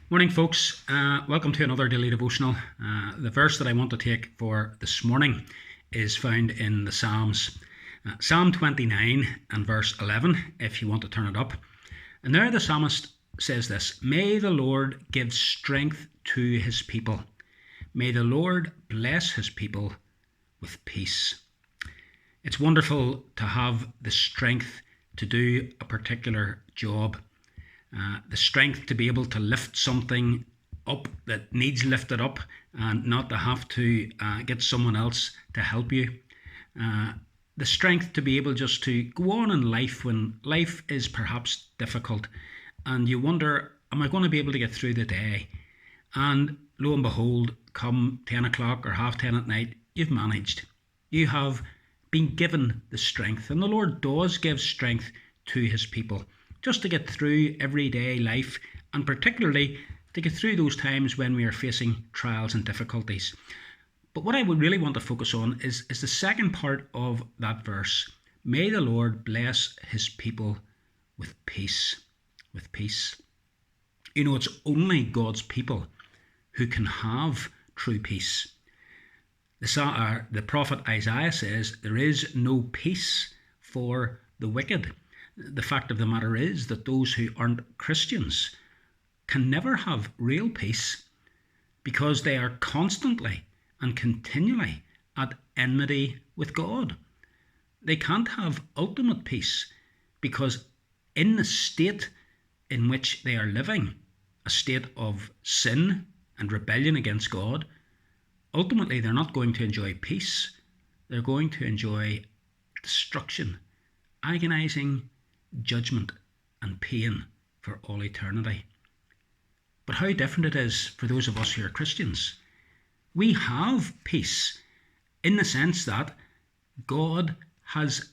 Morning, folks. Welcome to another daily devotional. The verse that I want to take for this morning is found in the Psalms. Psalm 29 and verse 11, if you want to turn it up. And there the psalmist says this: May the Lord give strength to his people. May the Lord bless his people with peace. It's wonderful to have the strength to do a particular job. The strength to be able to lift something up that needs lifted up and not to have to get someone else to help you. The strength to be able just to go on in life when life is perhaps difficult and you wonder, am I going to be able to get through the day? And lo and behold, come 10 o'clock or half 10 at night, you've managed. You have been given the strength, and the Lord does give strength to his people just to get through everyday life, and particularly to get through those times when we are facing trials and difficulties. But what I would really want to focus on is the second part of that verse. May the Lord bless his people with peace. With peace. You know, it's only God's people who can have true peace. The prophet Isaiah says there is no peace for the wicked. The fact of the matter is that those who aren't Christians can never have real peace because they are constantly and continually at enmity with God. They can't have ultimate peace because in the state in which they are living, a state of sin and rebellion against God, ultimately they're not going to enjoy peace. They're going to enjoy destruction, agonizing judgment and pain for all eternity. But how different it is for those of us who are Christians. We have peace in the sense that God has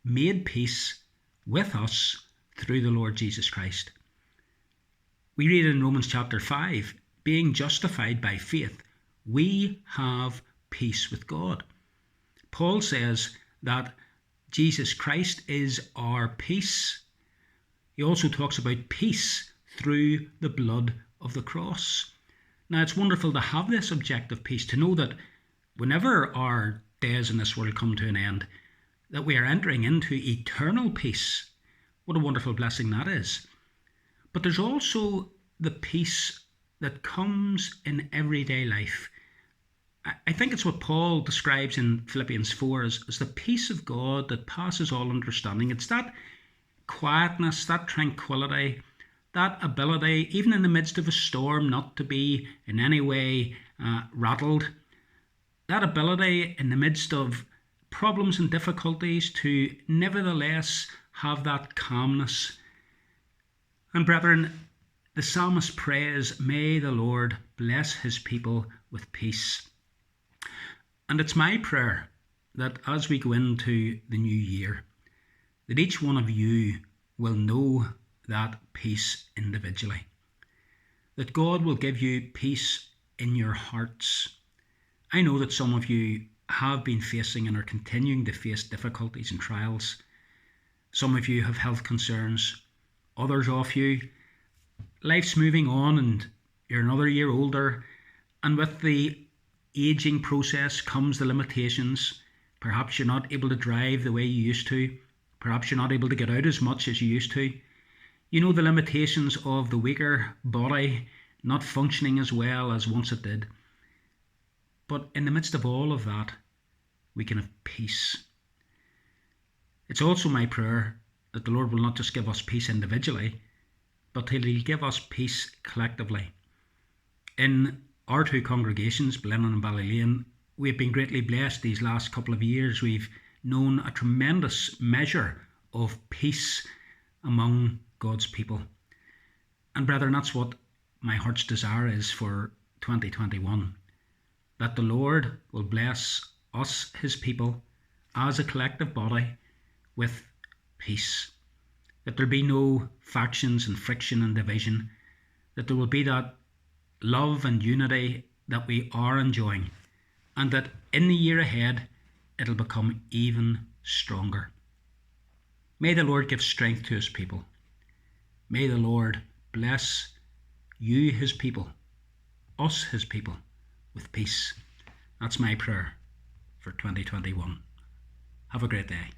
made peace with us through the Lord Jesus Christ. We read in Romans chapter 5, being justified by faith, we have peace with God. Paul says that Jesus Christ is our peace. He also talks about peace through the blood of the cross. Now, it's wonderful to have this objective peace, to know that whenever our days in this world come to an end, that we are entering into eternal peace. What a wonderful blessing that is. But there's also the peace that comes in everyday life. I think it's what Paul describes in Philippians 4 as the peace of God that passes all understanding. It's that quietness, that tranquility, that ability, even in the midst of a storm, not to be in any way rattled. That ability in the midst of problems and difficulties to nevertheless have that calmness. And brethren, the psalmist prays, may the Lord bless his people with peace. And it's my prayer that as we go into the new year, that each one of you will know that peace individually. That God will give you peace in your hearts. I know that some of you have been facing and are continuing to face difficulties and trials. Some of you have health concerns. Others of you, life's moving on and you're another year older. And with the aging process comes the limitations. Perhaps you're not able to drive the way you used to. Perhaps you're not able to get out as much as you used to. You know the limitations of the weaker body not functioning as well as once it did. But in the midst of all of that, we can have peace. It's also my prayer that the Lord will not just give us peace individually, but He'll give us peace collectively. In our two congregations, Blenheim and Ballylane, we've been greatly blessed these last couple of years. We've known a tremendous measure of peace among God's people. And brethren, that's what my heart's desire is for 2021. That the Lord will bless us, his people, as a collective body with peace. That there be no factions and friction and division. That there will be that love and unity that we are enjoying, and that in the year ahead it'll become even stronger. May the Lord give strength to his people. May the Lord bless you, his people, us, his people, with peace. That's my prayer for 2021. Have a great day.